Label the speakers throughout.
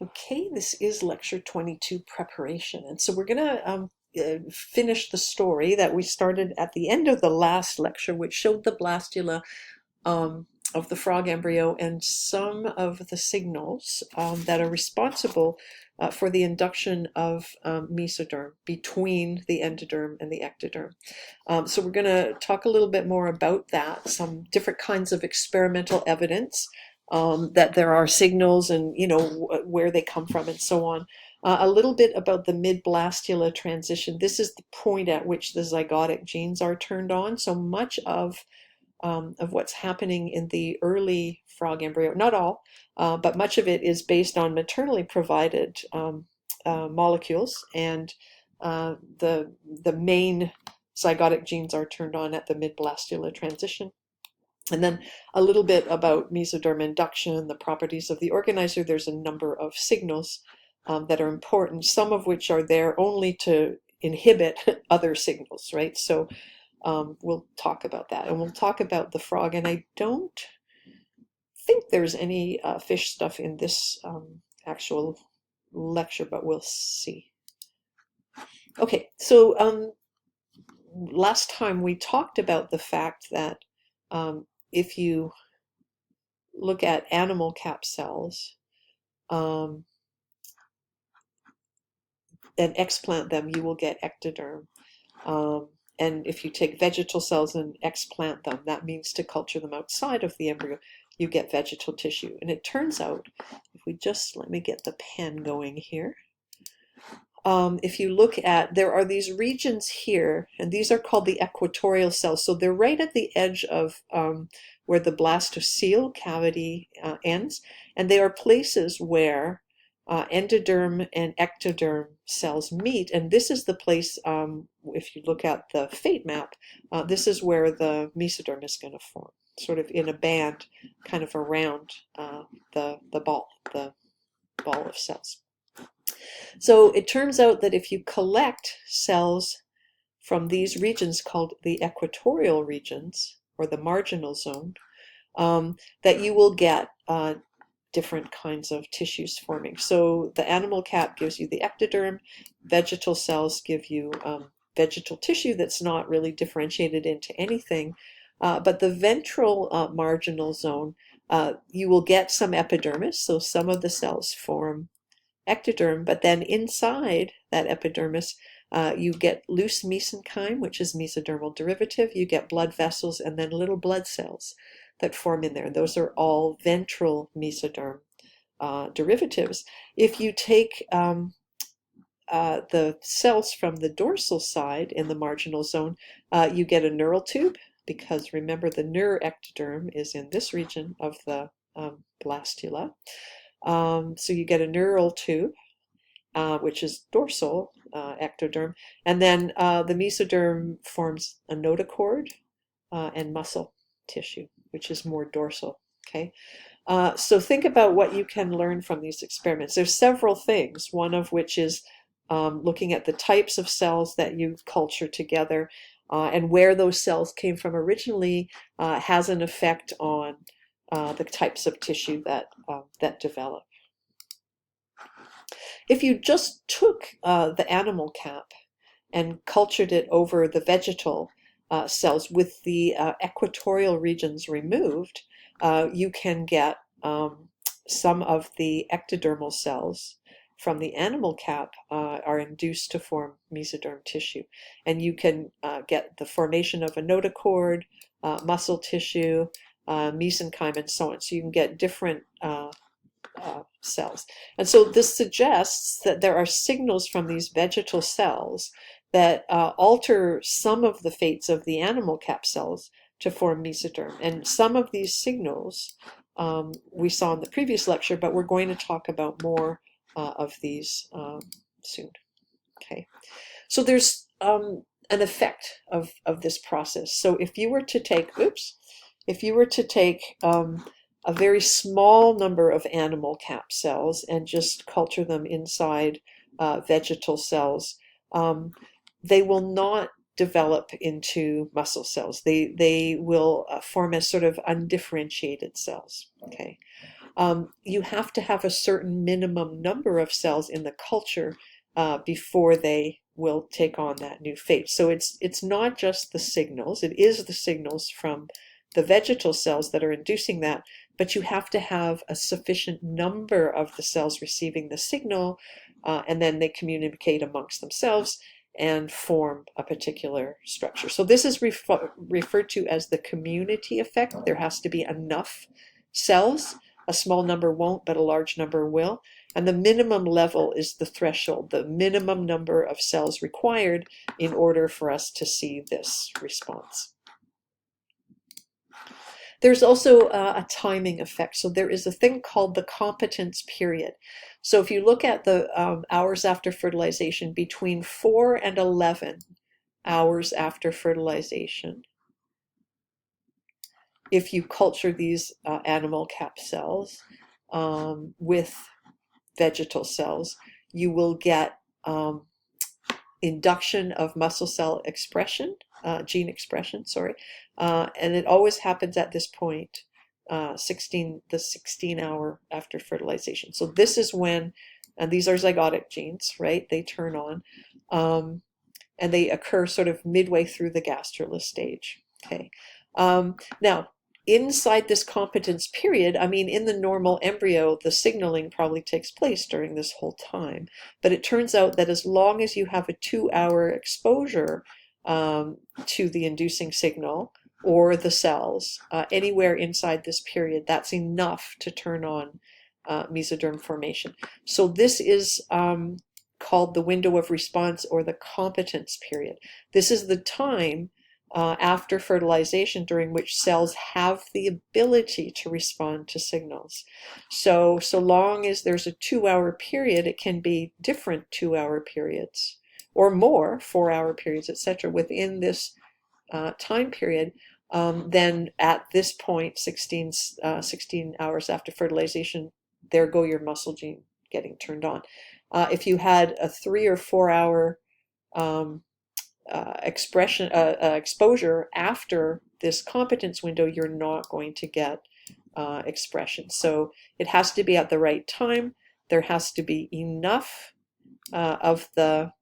Speaker 1: Okay, this is lecture 22 preparation. And so we're going to finish the story that we started at the end of the last lecture, which showed the blastula of the frog embryo and some of the signals that are responsible for the induction of mesoderm between the endoderm and the ectoderm. So we're going to talk a little bit more about that, some different kinds of experimental evidence that there are signals and, where they come from and so on. A little bit about the mid-blastula transition. This is the point at which the zygotic genes are turned on. So much of what's happening in the early frog embryo, not all, but much of it is based on maternally provided molecules, and the main zygotic genes are turned on at the mid-blastula transition. And then a little bit about mesoderm induction, the properties of the organizer. There's a number of signals that are important, some of which are there only to inhibit other signals, right? So we'll talk about that, and we'll talk about the frog. And I don't think there's any fish stuff in this actual lecture, but we'll see. Okay, so last time we talked about the fact that if you look at animal cap cells and explant them, you will get ectoderm. And if you take vegetal cells and explant them, that means to culture them outside of the embryo, you get vegetal tissue. And it turns out, if we just, let me get the pen going here. If you look at, there are these regions here, and these are called the equatorial cells. So they're right at the edge of where the blastocele cavity ends, and they are places where endoderm and ectoderm cells meet. And this is the place, if you look at the fate map, this is where the mesoderm is going to form, sort of in a band, kind of around the ball of cells. So it turns out that if you collect cells from these regions called the equatorial regions, or the marginal zone, that you will get different kinds of tissues forming. So the animal cap gives you the ectoderm, vegetal cells give you vegetal tissue that's not really differentiated into anything, but the ventral marginal zone, you will get some epidermis, so some of the cells form ectoderm, but then inside that epidermis, you get loose mesenchyme, which is mesodermal derivative. You get blood vessels and then little blood cells that form in there. Those are all ventral mesoderm derivatives. If you take the cells from the dorsal side in the marginal zone, you get a neural tube, because remember the neuroectoderm is in this region of the blastula. So you get a neural tube, which is dorsal ectoderm, and then the mesoderm forms a notochord and muscle tissue, which is more dorsal. Okay, so think about what you can learn from these experiments. There's several things, one of which is looking at the types of cells that you culture together, and where those cells came from originally has an effect on the types of tissue that develop. If you just took the animal cap and cultured it over the vegetal cells with the equatorial regions removed, you can get some of the ectodermal cells from the animal cap are induced to form mesoderm tissue. And you can get the formation of a notochord, muscle tissue, mesenchyme, and so on. So you can get different cells. And so this suggests that there are signals from these vegetal cells that alter some of the fates of the animal cap cells to form mesoderm. And some of these signals we saw in the previous lecture, but we're going to talk about more of these soon. Okay, so there's an effect of this process. So if you were to take, a very small number of animal cap cells and just culture them inside vegetal cells, they will not develop into muscle cells. They will form as sort of undifferentiated cells. Okay, you have to have a certain minimum number of cells in the culture before they will take on that new fate. So it's not just the signals, it is the signals from the vegetal cells that are inducing that, but you have to have a sufficient number of the cells receiving the signal, and then they communicate amongst themselves and form a particular structure. So this is referred to as the community effect. There has to be enough cells. A small number won't, but a large number will. And the minimum level is the threshold, the minimum number of cells required in order for us to see this response. There's also a timing effect. So there is a thing called the competence period. So if you look at the hours after fertilization, between 4 and 11 hours after fertilization, if you culture these animal cap cells with vegetal cells, you will get induction of muscle cell expression, gene expression, sorry, and it always happens at this point, the 16 hour after fertilization. So this is when, and these are zygotic genes, right? They turn on, and they occur sort of midway through the gastrulus stage. Okay, now inside this competence period, I mean, in the normal embryo, the signaling probably takes place during this whole time. But it turns out that as long as you have a 2-hour exposure to the inducing signal or the cells, anywhere inside this period, that's enough to turn on mesoderm formation. So this is called the window of response, or the competence period. This is the time after fertilization during which cells have the ability to respond to signals. So long as there's a 2-hour period, it can be different 2-hour periods or more, 4-hour periods, etc. within this time period. Then at this point, 16 hours after fertilization, there go your muscle gene getting turned on. If you had a 3 or 4 hour exposure after this competence window, you're not going to get expression. So it has to be at the right time. There has to be enough of the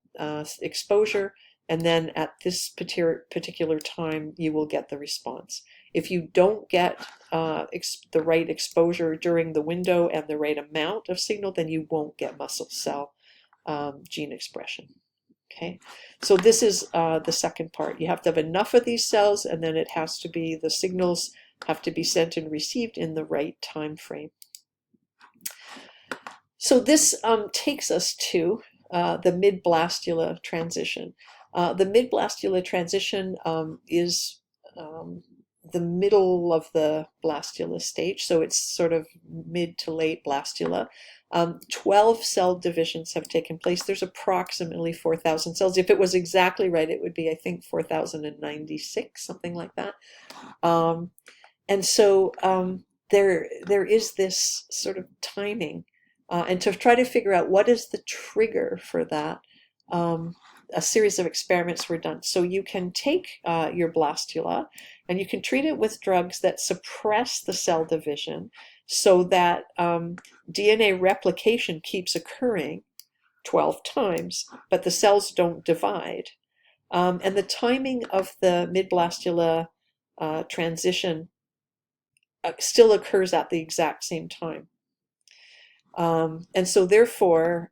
Speaker 1: exposure, and then at this particular time you will get the response. If you don't get the right exposure during the window and the right amount of signal, then you won't get muscle cell gene expression. Okay, so this is the second part. You have to have enough of these cells, and then it has to be, the signals have to be sent and received in the right time frame. So this takes us to the mid-blastula transition. The mid-blastula transition is the middle of the blastula stage, so it's sort of mid to late blastula. 12 cell divisions have taken place. There's approximately 4,000 cells. If it was exactly right, it would be, I think, 4,096, something like that. And so there is this sort of timing, and to try to figure out what is the trigger for that, a series of experiments were done. So you can take your blastula and you can treat it with drugs that suppress the cell division so that DNA replication keeps occurring 12 times, but the cells don't divide. And the timing of the mid-blastula transition still occurs at the exact same time. And so therefore,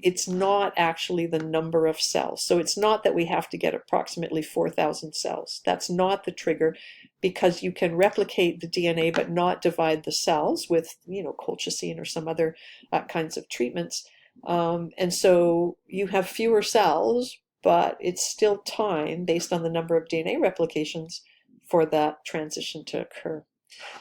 Speaker 1: it's not actually the number of cells. So it's not that we have to get approximately 4,000 cells. That's not the trigger, because you can replicate the DNA but not divide the cells with, colchicine or some other kinds of treatments. And so you have fewer cells, but it's still time based on the number of DNA replications for that transition to occur.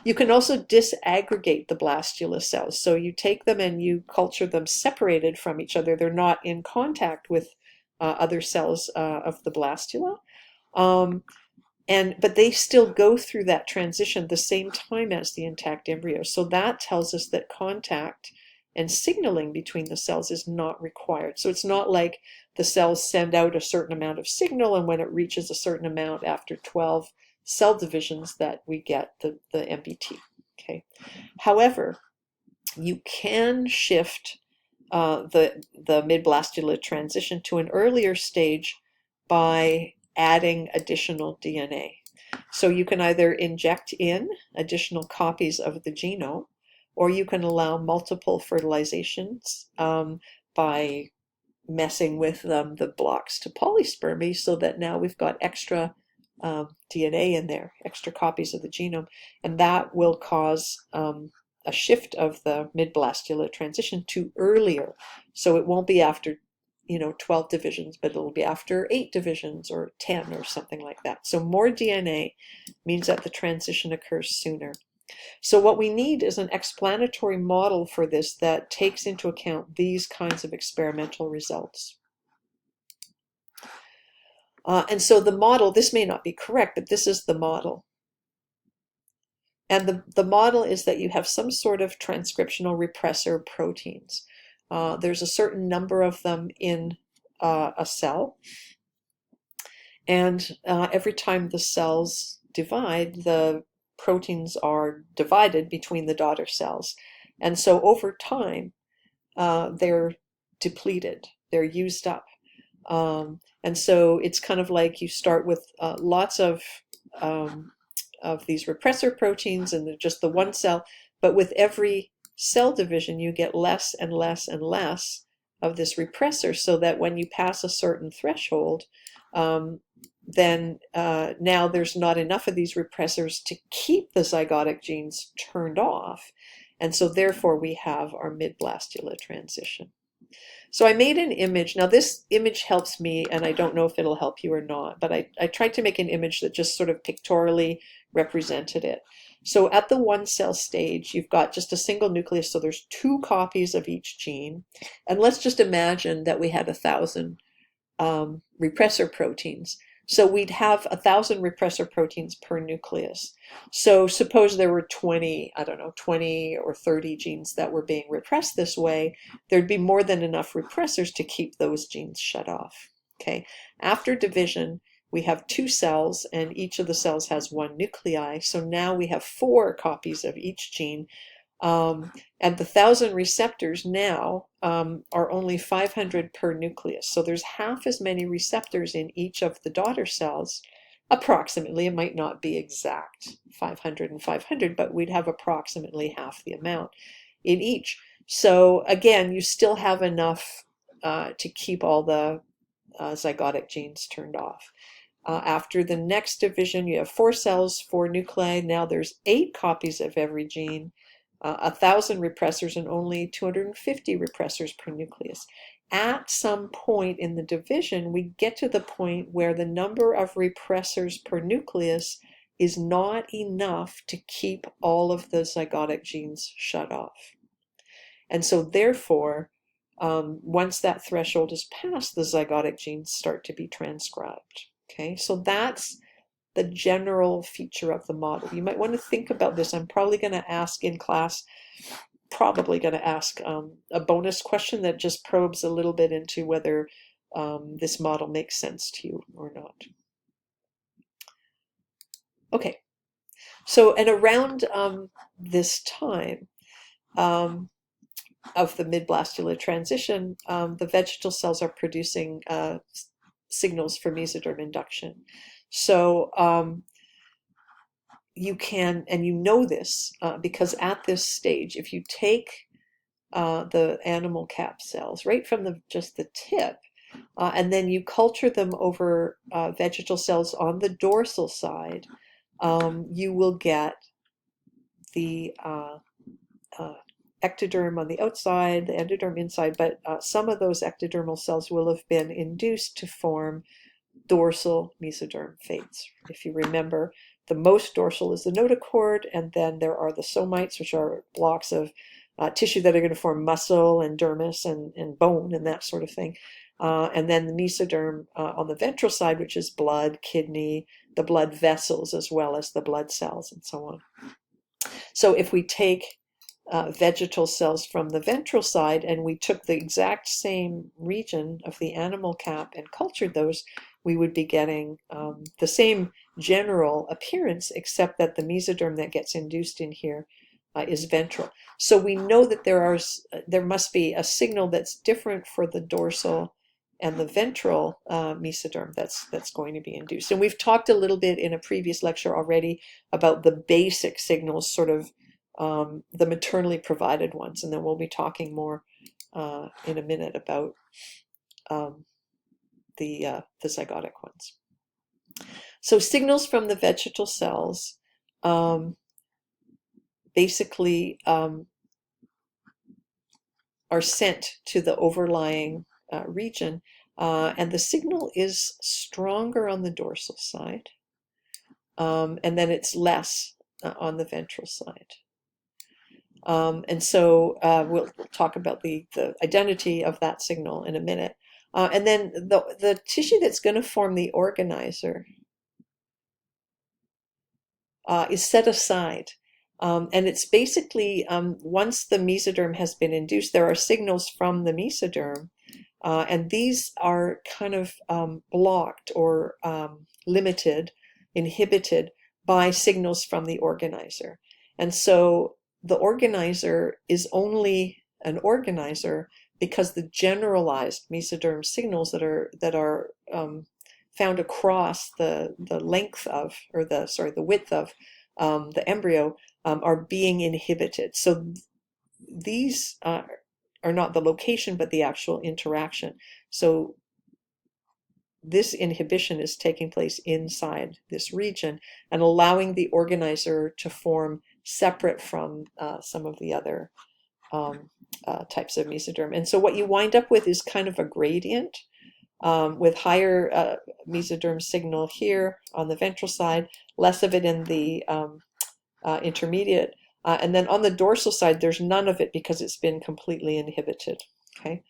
Speaker 1: You can also disaggregate the blastula cells. So you take them and you culture them separated from each other. They're not in contact with other cells of the blastula. But they still go through that transition the same time as the intact embryo. So that tells us that contact and signaling between the cells is not required. So it's not like the cells send out a certain amount of signal, and when it reaches a certain amount after 12 cell divisions that we get the MBT. Okay. However, you can shift the mid-blastula transition to an earlier stage by adding additional DNA. So you can either inject in additional copies of the genome, or you can allow multiple fertilizations by messing with the blocks to polyspermy, so that now we've got extra DNA in there, extra copies of the genome, and that will cause a shift of the mid-blastula transition to earlier. So it won't be after 12 divisions, but it'll be after 8 divisions or 10 or something like that. So more DNA means that the transition occurs sooner. So what we need is an explanatory model for this that takes into account these kinds of experimental results. And so the model, this may not be correct, but this is the model. And the model is that you have some sort of transcriptional repressor proteins. There's a certain number of them in a cell. And every time the cells divide, the proteins are divided between the daughter cells. And so over time, they're depleted, they're used up. And so it's kind of like you start with lots of these repressor proteins and just the one cell, but with every cell division, you get less and less and less of this repressor, so that when you pass a certain threshold, then now there's not enough of these repressors to keep the zygotic genes turned off. And so therefore we have our mid-blastula transition. So I made an image. Now this image helps me, and I don't know if it'll help you or not, but I tried to make an image that just sort of pictorially represented it. So at the one cell stage, you've got just a single nucleus, so there's 2 copies of each gene. And let's just imagine that we had 1,000 repressor proteins. So we'd have 1,000 repressor proteins per nucleus. So suppose there were 20 or 30 genes that were being repressed this way, there'd be more than enough repressors to keep those genes shut off. Okay. After division, we have 2 cells, and each of the cells has 1 nuclei. So now we have 4 copies of each gene. And the 1,000 receptors now are only 500 per nucleus. So there's half as many receptors in each of the daughter cells, approximately. It might not be exact 500 and 500, but we'd have approximately half the amount in each. So again, you still have enough to keep all the zygotic genes turned off. After the next division, you have 4 cells, 4 nuclei. Now there's 8 copies of every gene. 1,000 repressors and only 250 repressors per nucleus. At some point in the division, we get to the point where the number of repressors per nucleus is not enough to keep all of the zygotic genes shut off. And so therefore, once that threshold is passed, the zygotic genes start to be transcribed. Okay, so that's the general feature of the model. You might want to think about this. I'm probably going to ask in class, a bonus question that just probes a little bit into whether this model makes sense to you or not. Okay, so and around this time of the mid-blastula transition, the vegetal cells are producing signals for mesoderm induction. So you can, and you know this, because at this stage, if you take the animal cap cells right from just the tip, and then you culture them over vegetal cells on the dorsal side, you will get the ectoderm on the outside, the endoderm inside, but some of those ectodermal cells will have been induced to form dorsal mesoderm fates. If you remember, the most dorsal is the notochord, and then there are the somites, which are blocks of tissue that are going to form muscle and dermis and bone and that sort of thing. And then the mesoderm on the ventral side, which is blood, kidney, the blood vessels, as well as the blood cells and so on. So if we take vegetal cells from the ventral side and we took the exact same region of the animal cap and cultured those, we would be getting the same general appearance, except that the mesoderm that gets induced in here is ventral. So we know that there must be a signal that's different for the dorsal and the ventral mesoderm that's going to be induced. And we've talked a little bit in a previous lecture already about the basic signals, sort of the maternally provided ones, and then we'll be talking more in a minute about the zygotic ones. So signals from the vegetal cells basically are sent to the overlying region, and the signal is stronger on the dorsal side, and then it's less on the ventral side. And so we'll talk about the identity of that signal in a minute. And then the tissue that's going to form the organizer is set aside. And it's basically, once the mesoderm has been induced, there are signals from the mesoderm, and these are kind of blocked or limited, inhibited by signals from the organizer. And so the organizer is only an organizer because the generalized mesoderm signals that are found across the length of, or the width of the embryo are being inhibited. So these are not the location, but the actual interaction. So this inhibition is taking place inside this region and allowing the organizer to form separate from some of the other types of mesoderm. And so what you wind up with is kind of a gradient with higher mesoderm signal here on the ventral side, less of it in the intermediate, and then on the dorsal side there's none of it because it's been completely inhibited. Okay,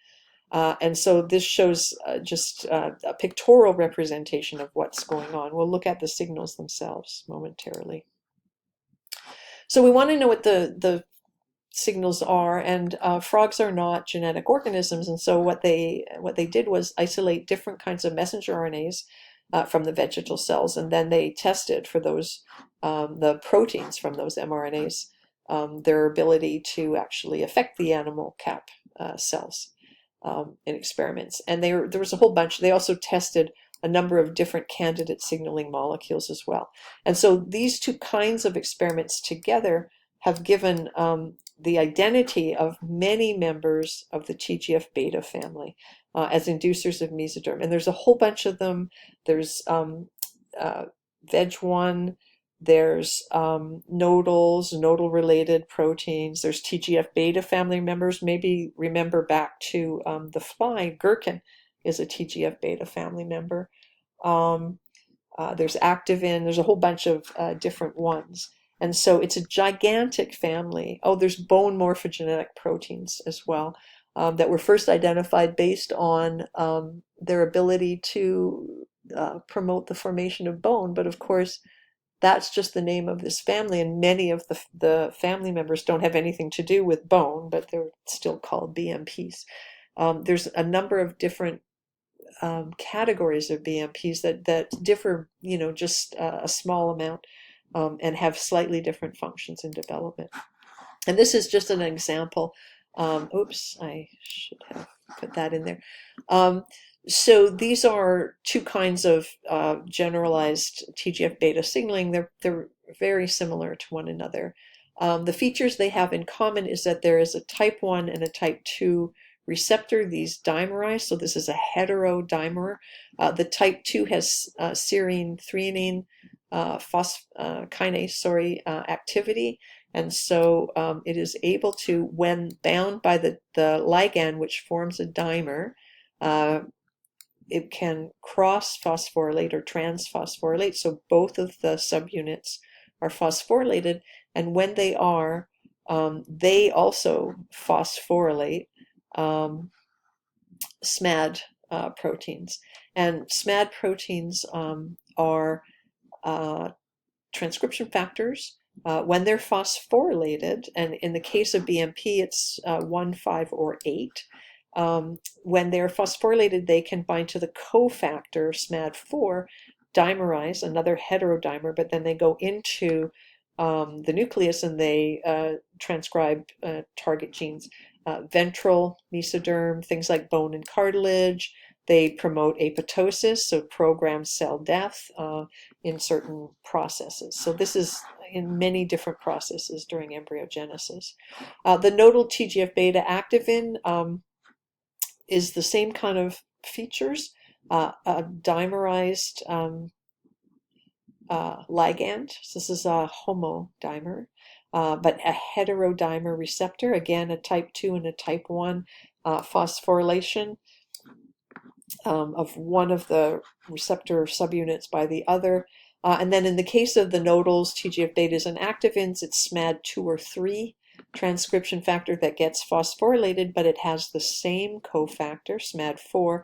Speaker 1: and so this shows just a pictorial representation of what's going on. We'll look at the signals themselves momentarily. So we want to know what the signals are, and frogs are not genetic organisms, and so what they did was isolate different kinds of messenger RNAs from the vegetal cells, and then they tested for those the proteins from those mRNAs, their ability to actually affect the animal cap cells in experiments. And there was a whole bunch. They also tested a number of different candidate signaling molecules as well. And so these two kinds of experiments together have given the identity of many members of the TGF-beta family as inducers of mesoderm. And there's a whole bunch of them. There's VEG1, there's nodal-related proteins, there's TGF-beta family members. Maybe remember back to the fly, gherkin is a TGF-beta family member. There's activin, there's a whole bunch of different ones. And so it's a gigantic family. Oh, there's bone morphogenetic proteins as well that were first identified based on their ability to promote the formation of bone. But of course, that's just the name of this family, and many of the family members don't have anything to do with bone, but they're still called BMPs. There's a number of different categories of BMPs that differ, just a small amount, and have slightly different functions in development. And this is just an example. Oops, I should have put that in there. So these are two kinds of generalized TGF-beta signaling. They're very similar to one another. The features they have in common is that there is a type 1 and a type 2 receptor, these dimerize. So this is a heterodimer. The type 2 has serine threonine kinase activity. And so it is able to, when bound by the ligand, which forms a dimer, it can cross-phosphorylate or trans-phosphorylate. So both of the subunits are phosphorylated. And when they are, they also phosphorylate SMAD proteins. And SMAD proteins are transcription factors. When they're phosphorylated, and in the case of BMP, it's 1, 5, or 8. When they're phosphorylated, they can bind to the cofactor SMAD4, dimerize, another heterodimer, but then they go into the nucleus, and they transcribe target genes. Ventral mesoderm, things like bone and cartilage. They promote apoptosis, so program cell death in certain processes. So this is in many different processes during embryogenesis. The nodal TGF-beta activin is the same kind of features, a dimerized ligand. So this is a homodimer, but a heterodimer receptor, again, a type 2 and a type 1 phosphorylation of one of the receptor subunits by the other. And then in the case of the nodals, TGF-betas and activins, it's SMAD2 or 3 transcription factor that gets phosphorylated, but it has the same cofactor, SMAD4.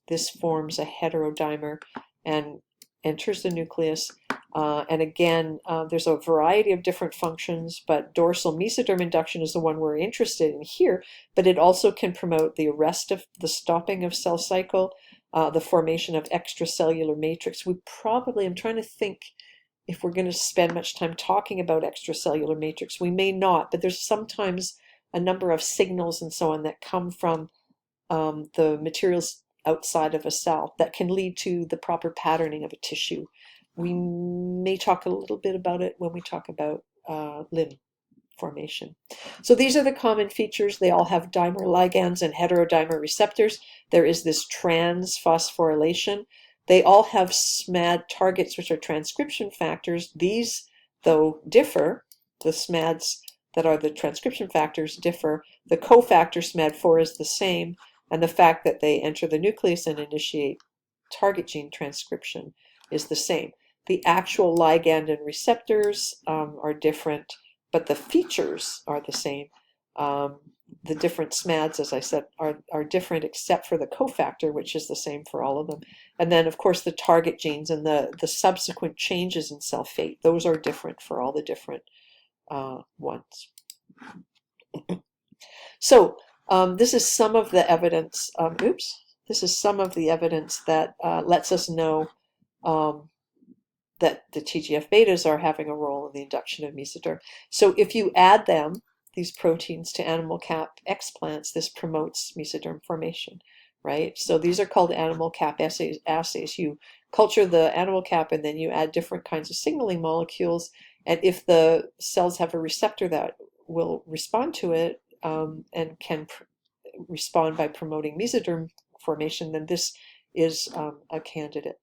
Speaker 1: This forms a heterodimer and enters the nucleus. And again, there's a variety of different functions, but dorsal mesoderm induction is the one we're interested in here, but it also can promote the arrest of the stopping of cell cycle, the formation of extracellular matrix. I'm trying to think if we're going to spend much time talking about extracellular matrix. We may not, but there's sometimes a number of signals and so on that come from the materials outside of a cell that can lead to the proper patterning of a tissue. We may talk a little bit about it when we talk about limb formation. So these are the common features. They all have dimer ligands and heterodimer receptors. There is this trans phosphorylation. They all have SMAD targets, which are transcription factors. These, though, differ. The SMADs that are the transcription factors differ. The cofactor SMAD4 is the same, and the fact that they enter the nucleus and initiate target gene transcription is the same. The actual ligand and receptors are different, but the features are the same. The different SMADs, as I said, are different except for the cofactor, which is the same for all of them. And then, of course, the target genes and the subsequent changes in cell fate, those are different for all the different ones. So this is some of the evidence. This is some of the evidence that lets us know that the TGF-betas are having a role in the induction of mesoderm. So if you add them, these proteins, to animal cap explants, this promotes mesoderm formation, right? So these are called animal cap assays. You culture the animal cap and then you add different kinds of signaling molecules, and if the cells have a receptor that will respond to it and can respond by promoting mesoderm formation, then this is a candidate.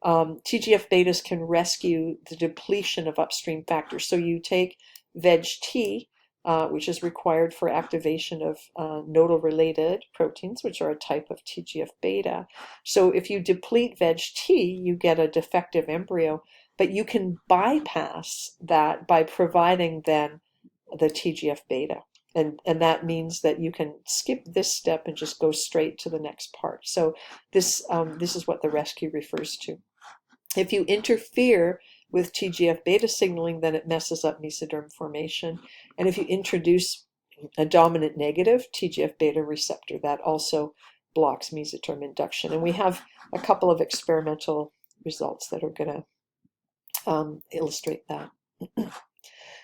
Speaker 1: TGF-betas can rescue the depletion of upstream factors. So you take VEG-T, which is required for activation of nodal-related proteins, which are a type of TGF-beta. So if you deplete VEG-T, you get a defective embryo, but you can bypass that by providing then the TGF-beta. And that means that you can skip this step and just go straight to the next part. So this is what the rescue refers to. If you interfere with TGF-beta signaling, then it messes up mesoderm formation. And if you introduce a dominant negative TGF-beta receptor, that also blocks mesoderm induction. And we have a couple of experimental results that are going to illustrate that.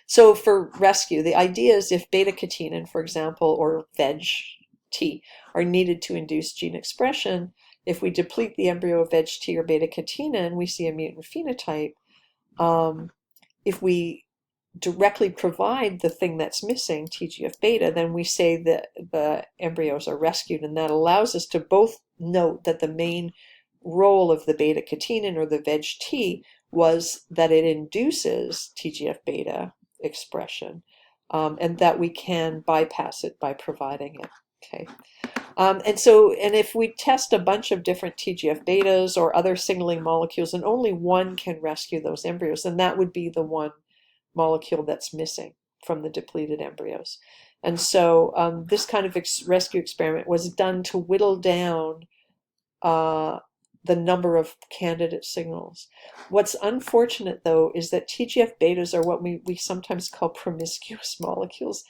Speaker 1: So for rescue, the idea is if beta-catenin, for example, or VEG-T are needed to induce gene expression, if we deplete the embryo of VEG-T or beta-catenin, we see a mutant phenotype. If we directly provide the thing that's missing, TGF-beta, then we say that the embryos are rescued, and that allows us to both note that the main role of the beta-catenin or the VEG-T was that it induces TGF-beta expression, and that we can bypass it by providing it. Okay. And if we test a bunch of different TGF-betas or other signaling molecules and only one can rescue those embryos, then that would be the one molecule that's missing from the depleted embryos. And so this kind of rescue experiment was done to whittle down the number of candidate signals. What's unfortunate, though, is that TGF-betas are what we sometimes call promiscuous molecules.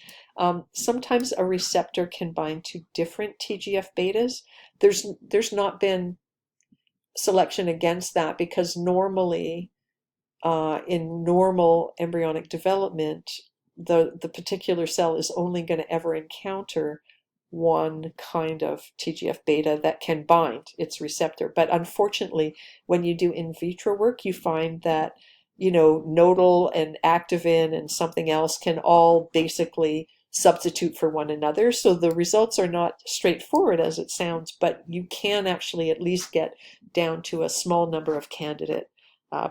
Speaker 1: Sometimes a receptor can bind to different TGF-betas. There's not been selection against that because normally in normal embryonic development, the particular cell is only going to ever encounter one kind of TGF-beta that can bind its receptor. But unfortunately, when you do in vitro work, you find that, nodal and activin and something else can all basically substitute for one another. So the results are not straightforward as it sounds, but you can actually at least get down to a small number of candidate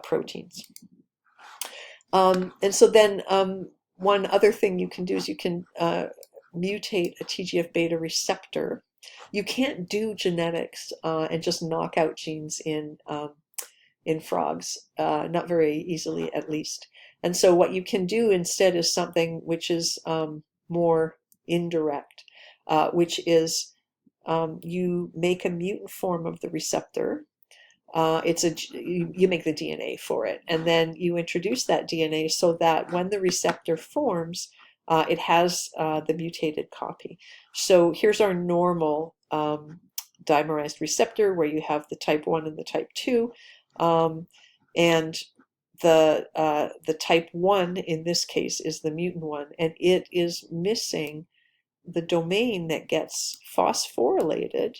Speaker 1: proteins. And so then one other thing you can do is you can mutate a TGF-beta receptor. You can't do genetics and just knock out genes in frogs, not very easily at least. And so what you can do instead is something which is more indirect, which is you make a mutant form of the receptor. You make the DNA for it, and then you introduce that DNA so that when the receptor forms, it has the mutated copy. So here's our normal dimerized receptor where you have the type 1 and the type 2, and the type 1 in this case is the mutant one, and it is missing the domain that gets phosphorylated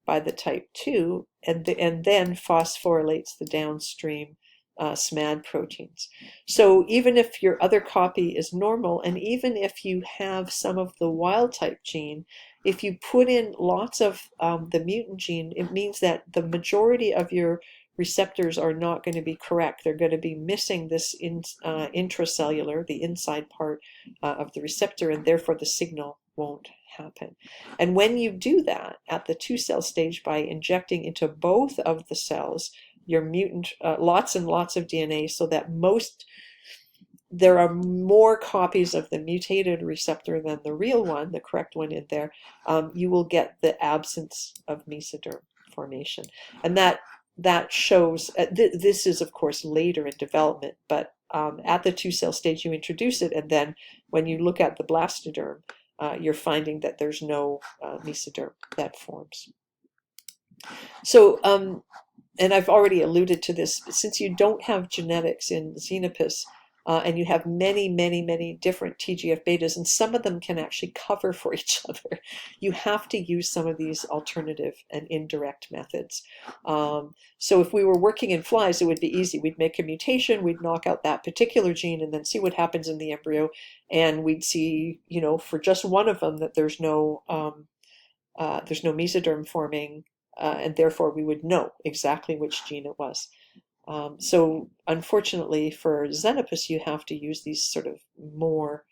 Speaker 1: by the type 2 and then phosphorylates the downstream SMAD proteins. So even if your other copy is normal, and even if you have some of the wild type gene, if you put in lots of the mutant gene, it means that the majority of your receptors are not going to be correct. They're going to be missing this intracellular, the inside part of the receptor, and therefore the signal won't happen. And when you do that at the 2-cell stage by injecting into both of the cells your mutant, lots and lots of DNA, so that there are more copies of the mutated receptor than the real one, the correct one in there, you will get the absence of mesoderm formation. And that shows, this is of course later in development, but at the 2-cell stage you introduce it, and then when you look at the blastoderm, you're finding that there's no mesoderm that forms. So, and I've already alluded to this, since you don't have genetics in Xenopus, and you have many, many, many different TGF-betas, and some of them can actually cover for each other, you have to use some of these alternative and indirect methods. So if we were working in flies, it would be easy. We'd make a mutation, we'd knock out that particular gene, and then see what happens in the embryo, and we'd see, for just one of them that there's no mesoderm forming, and therefore we would know exactly which gene it was. So unfortunately for Xenopus, you have to use these sort of more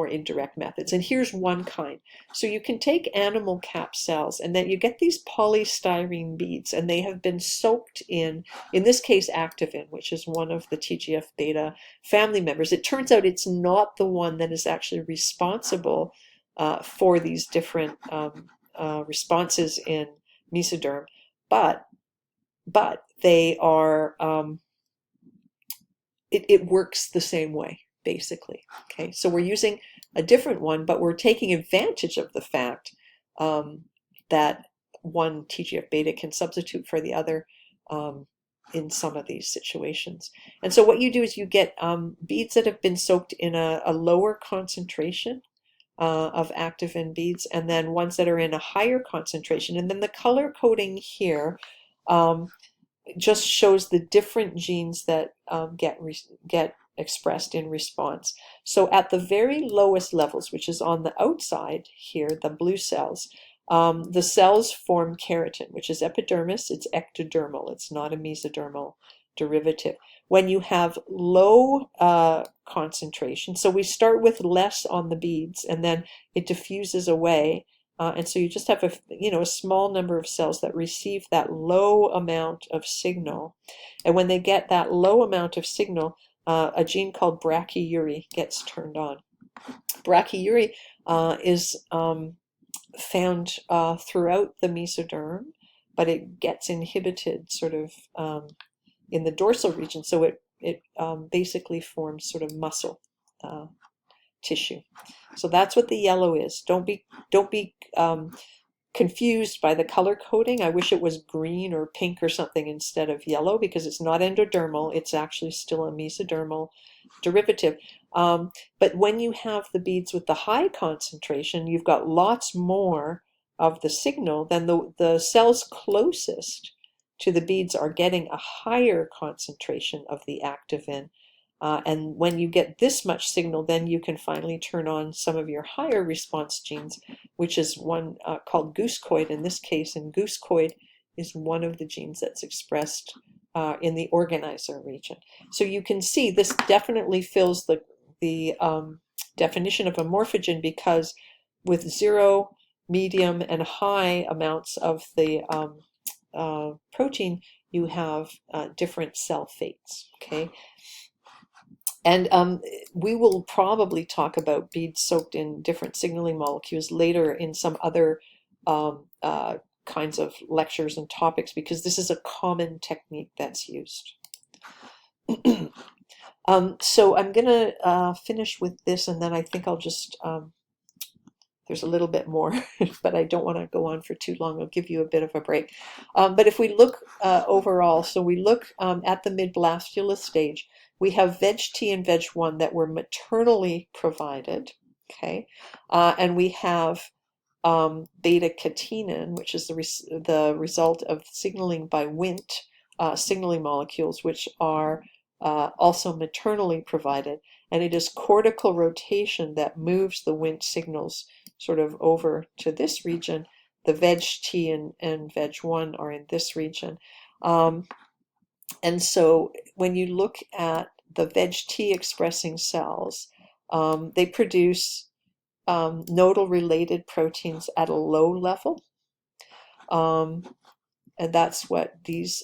Speaker 1: indirect methods. And here's one kind. So you can take animal cap cells, and then you get these polystyrene beads, and they have been soaked in this case, activin, which is one of the TGF-beta family members. It turns out it's not the one that is actually responsible for these different responses in mesoderm, but they are, it works the same way, basically. Okay, so we're using a different one, but we're taking advantage of the fact that one TGF-beta can substitute for the other in some of these situations. And so what you do is you get beads that have been soaked in a lower concentration of activin beads, and then ones that are in a higher concentration. And then the color coding here just shows the different genes that get expressed in response. So at the very lowest levels, which is on the outside here, the blue cells, the cells form keratin, which is epidermis. It's ectodermal. It's not a mesodermal derivative. When you have low concentration, so we start with less on the beads, and then it diffuses away, and so you just have a small number of cells that receive that low amount of signal. And when they get that low amount of signal, a gene called brachyury gets turned on. Brachyury is found throughout the mesoderm, but it gets inhibited sort of in the dorsal region, so it basically forms sort of muscle tissue. So that's what the yellow is. Don't be confused by the color coding. I wish it was green or pink or something instead of yellow, because it's not endodermal. It's actually still a mesodermal derivative. But when you have the beads with the high concentration, you've got lots more of the signal. Then the cells closest to the beads are getting a higher concentration of the activin. And when you get this much signal, then you can finally turn on some of your higher response genes, which is one called goosecoid in this case. And goosecoid is one of the genes that's expressed in the organizer region. So you can see this definitely fills the definition of a morphogen, because with 0, medium, and high amounts of the protein, you have different cell fates. Okay. And we will probably talk about beads soaked in different signaling molecules later in some other kinds of lectures and topics, because this is a common technique that's used. So I'm going to finish with this, and then I think I'll just, there's a little bit more, but I don't want to go on for too long. I'll give you a bit of a break. But if we look overall, so we look at the mid-blastula stage, we have veg-T and veg-1 that were maternally provided, okay? And we have beta-catenin, which is the result of signaling by Wnt signaling molecules, which are also maternally provided. And it is cortical rotation that moves the Wnt signals sort of over to this region. The veg-T and veg-1 are in this region. And so when you look at the veg-T expressing cells, they produce nodal related proteins at a low level. And that's what these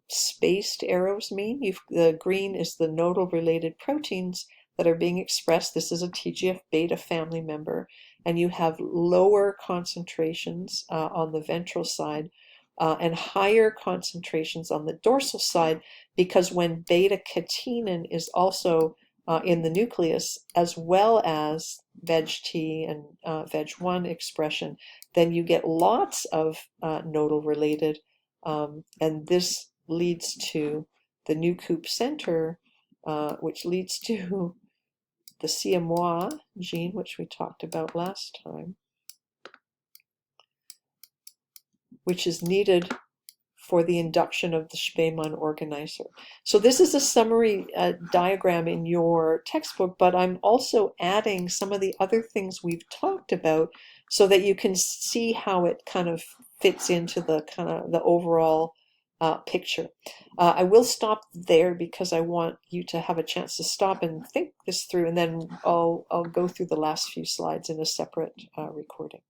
Speaker 1: spaced arrows mean. The green is the nodal related proteins that are being expressed. This is a TGF-beta family member. And you have lower concentrations on the ventral side and higher concentrations on the dorsal side, because when beta-catenin is also in the nucleus, as well as veg-T and veg-1 expression, then you get lots of nodal related, and this leads to the Nucoup center, which leads to the CMY gene, which we talked about last time, which is needed for the induction of the Spemann organizer. So this is a summary diagram in your textbook, but I'm also adding some of the other things we've talked about so that you can see how it kind of fits into the overall picture. I will stop there because I want you to have a chance to stop and think this through, and then I'll go through the last few slides in a separate recording.